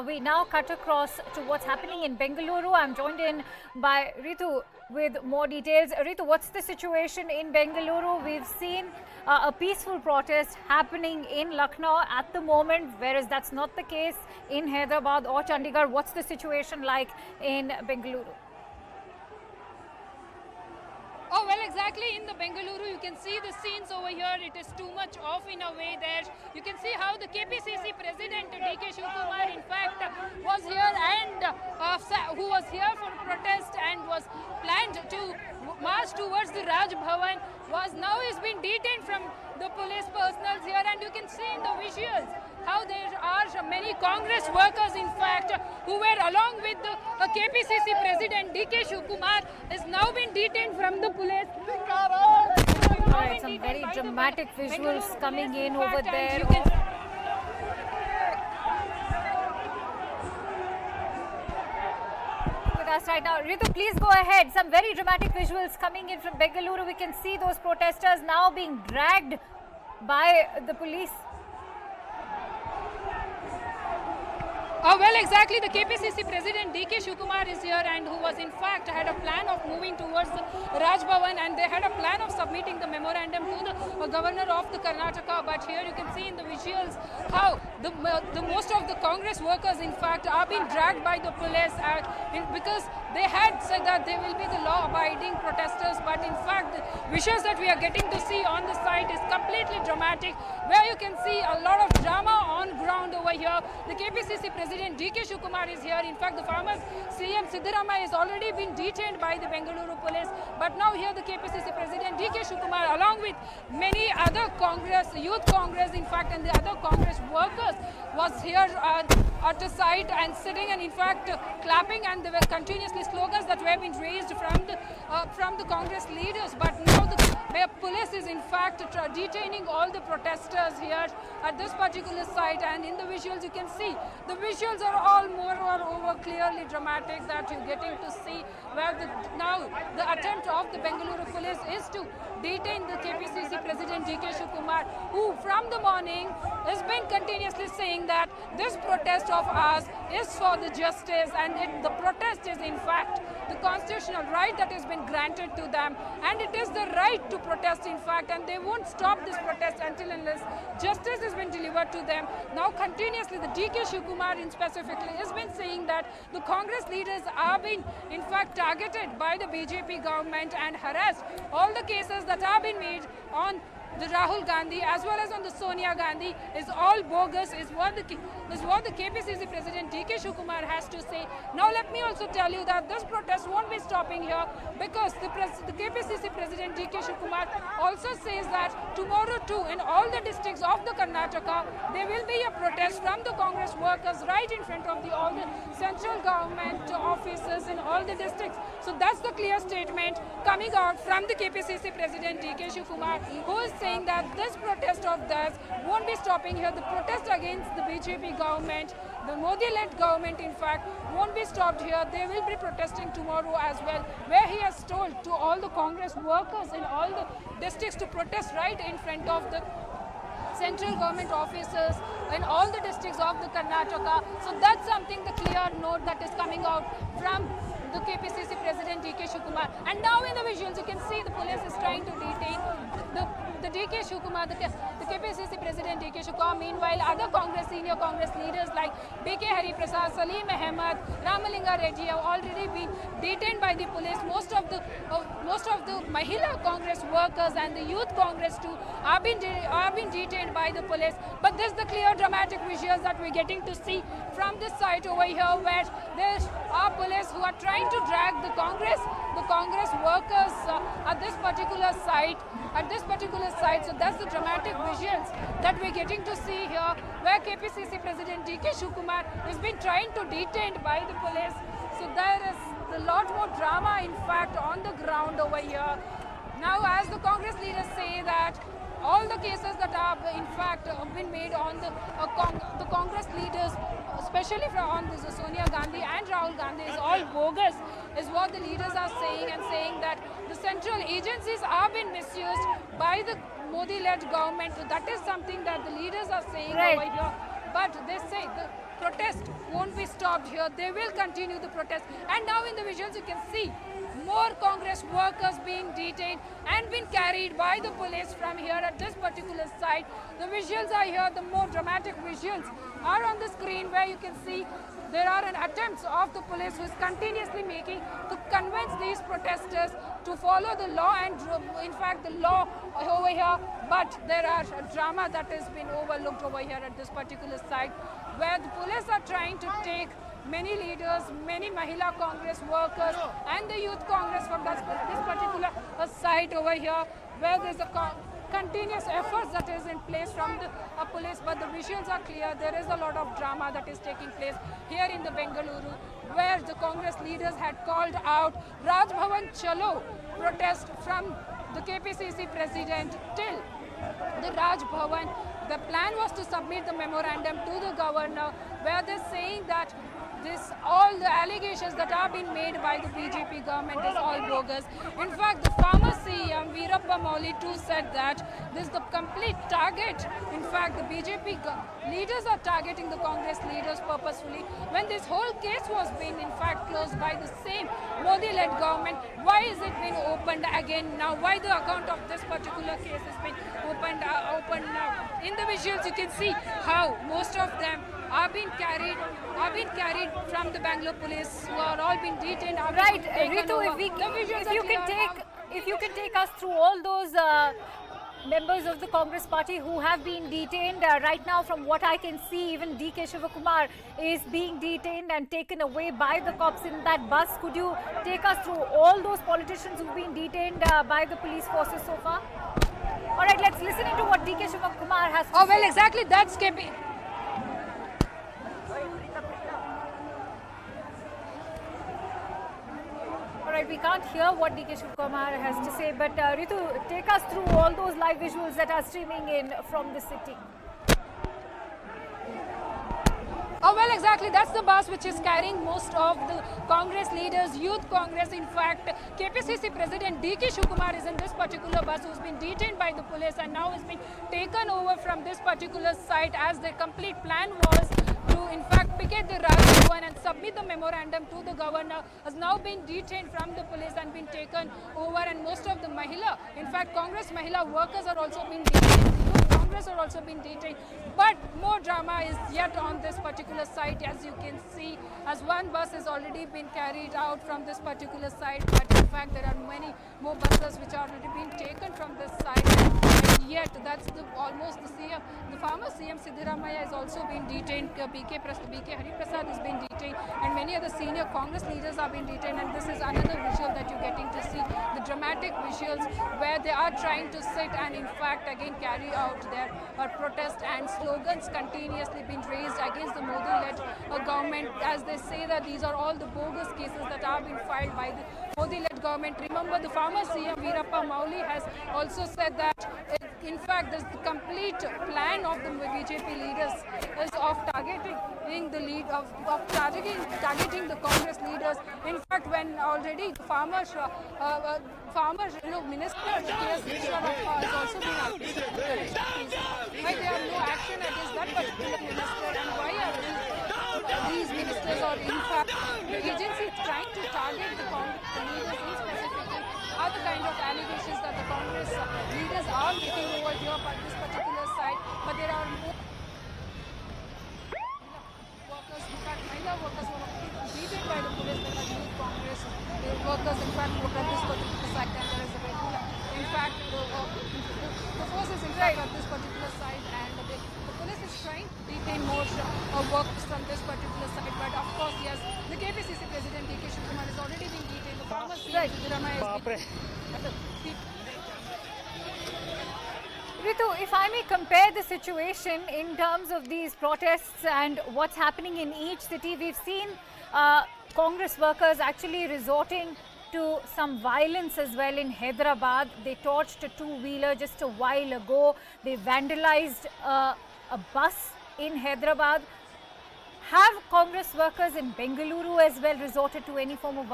we now cut across to what's happening in Bengaluru. I'm joined in by Ritu with more details. Ritu, what's the situation in Bengaluru? We've seen a peaceful protest happening in Lucknow at the moment, whereas that's not the case in Hyderabad or Chandigarh. What's the situation like in Bengaluru? Oh, well, exactly. In the Bengaluru, you can see the scenes over here. It is too much off in a way there. You can see how the KPCC president, DK Shivakumar, in fact, was here and who was here for a protest and was planned to march towards the Raj Bhavan, now is being detained from the police personnel here. And you can see in the visuals how there are many Congress workers, in fact, who were along with the KPCC president, DK Shivakumar, is now been detained from the police. Right, some very dramatic visuals coming in over there. With us right now. Ritu, please go ahead. Some very dramatic visuals coming in from Bengaluru. We can see those protesters now being dragged by the police. Well, exactly. The KPCC president, DK Shivakumar, is here and who was in fact had a plan of moving towards the Raj Bhavan, and they had a plan of submitting the memorandum to the governor of the Karnataka. But here you can see in the visuals how the most of the Congress workers, in fact, are being dragged by the police because they had said that they will be the law-abiding protesters. But in fact, the visuals that we are getting to see on the site is completely dramatic, where you can see a lot of drama on ground over here. The KPCC president, DK Shivakumar, is here. In fact, the former CM Siddaramaiah has already been detained by the Bengaluru police. But now here the KPCC president, DK Shivakumar, along with many other Congress, Youth Congress, in fact, and the other Congress workers, was here at the site and sitting and in fact clapping, and there were continuously slogans that were being raised from the Congress leaders. But now the police is in fact detaining all the protesters here at this particular site, and in the visuals you can see the visuals are all more or over clearly dramatic that you're getting to see, where now the attempt of the Bengaluru police is to detain the KPCC president DK Shivakumar, who from the morning has been continuously saying that this protest of ours is for the justice, and the protest is in fact the constitutional right that has been granted to them, and it is the right to protest in fact, and they won't stop this protest until unless justice has been delivered to them. Now continuously the DK Shivakumar specifically has been saying that the Congress leaders are being in fact targeted by the BJP government and harassed. All the cases that have been made on the Rahul Gandhi as well as on the Sonia Gandhi is all bogus, is what the KPCC president DK Shivakumar has to say. Now let me also tell you that this protest won't be stopping here, because the KPCC president DK Shivakumar also says that tomorrow too in all the districts of the Karnataka there will be a protest from the Congress workers right in front of all the central government offices in all the districts. So that's the clear statement coming out from the KPCC president DK Shivakumar, who is saying that this protest of theirs won't be stopping here. The protest against the BJP government, the Modi-led government, in fact, won't be stopped here. They will be protesting tomorrow as well, where he has told to all the Congress workers in all the districts to protest right in front of the central government offices in all the districts of the Karnataka. So that's something, the clear note that is coming out from the KPCC president DK Shivakumar. And now in the visuals you can see the police is trying to detain the DK Shivakumar, the KPCC president DK Shivakumar. Meanwhile, other senior Congress leaders like BK Hari Prasad, Salim Ahmed, Ramalinga Reddy have already been detained by the police. Most of the Mahila Congress workers and the Youth Congress too are being detained by the police. But this is the clear dramatic visuals that we're getting to see from this site over here, where there are police who are trying to drag the Congress workers at this particular site. So that's the dramatic visuals that we're getting to see here, where KPCC president DK Shivakumar has been trying to detained by the police. So there is a lot more drama in fact on the ground over here. Now as the Congress leaders say that all the cases that have in fact been made on the Congress leaders, especially on this Sonia Gandhi and Rahul Gandhi, is all bogus, is what the leaders are saying, and saying that the central agencies are being misused by the Modi-led government. So that is something that the leaders are saying over here. But they say the protest won't be stopped here. They will continue the protest. And now in the visuals you can see more Congress workers being detained and been carried by the police from here at this particular site. The visuals are here, the more dramatic visuals are on the screen where you can see there are an attempts of the police who is continuously making to convince these protesters to follow the law and in fact the law over here, but there are drama that has been overlooked over here at this particular site where the police are trying to take many leaders, many Mahila Congress workers and the Youth Congress from this particular site over here where there's a continuous efforts that is in place from the police, but the visuals are clear. There is a lot of drama that is taking place here in the Bengaluru where the Congress leaders had called out Raj Bhavan Chalo protest from the KPCC president till the Raj Bhavan. The plan was to submit the memorandum to the governor where they're saying that all the allegations that are being made by the BJP government is all bogus. In fact, the former CM Veerappa Mouli too said that this is the complete target. In fact, the BJP leaders are targeting the Congress leaders purposefully. When this whole case was being in fact closed by the same Modi-led government, why is it being opened again now? Why the account of this particular case has been opened now? In the visuals, you can see how most of them are being carried from the Bangalore police, who are all being detained. Right, Ritu, if you can take us through all those members of the Congress party who have been detained right now. From what I can see, even DK Shivakumar is being detained and taken away by the cops in that bus. Could you take us through all those politicians who've been detained by the police forces so far? All right, let's listen into what DK Shivakumar has to say. Oh, well, exactly, that's KP. Alright, we can't hear what DK Shivakumar has to say, but Ritu, take us through all those live visuals that are streaming in from the city. Oh, well, exactly. That's the bus which is carrying most of the Congress leaders, Youth Congress. In fact, KPCC President DK Shivakumar is in this particular bus who's been detained by the police and now has been taken over from this particular site as their complete plan was to, in fact, picket the Raj Bhavan and submit the memorandum to the governor, has now been detained from the police and been taken over. And most of the Mahila, in fact, Congress Mahila workers are also being detained. Congress are also being detained. But more drama is yet on this particular site, as you can see, as one bus has already been carried out from this particular site. But in fact, there are many more buses which are already being taken from this site. And yet, that's almost the CM. The former CM Siddaramaiah is also being detained. BK Hari Prasad is being detained, and many other senior Congress leaders are being detained. And this is another visual that you're getting to see, the dramatic visuals where they are trying to sit and in fact again carry out their protest, and slogans continuously being raised against the Modi-led government, as they say that these are all the bogus cases that are being filed by the Modi-led government. Remember, the former CM Veerappa Mouli has also said that in fact the complete plan of the BJP leaders is of targeting the Congress leaders. In fact, when already the farmer minister has also been accused, why there are no action against that particular minister, and why are these ministers or in fact the agency trying to target the Congress leaders specifically, are the kind of allegations that the Congress leaders are making over here at this particular site. But there are more workers, in fact Mahila workers were beaten by the police, by the Youth Congress workers in fact look at this particular site, and there is a regular, in fact the forces in fact at this particular site, and the police is trying to detain more workers from this particular site. But of course, yes, the KPCC President DK Shivakumar has already been detained. The former CM Siddaramaiah has been Ritu, if I may compare the situation in terms of these protests and what's happening in each city, we've seen Congress workers actually resorting to some violence as well in Hyderabad. They torched a two-wheeler just a while ago. They vandalized a bus in Hyderabad. Have Congress workers in Bengaluru as well resorted to any form of violence?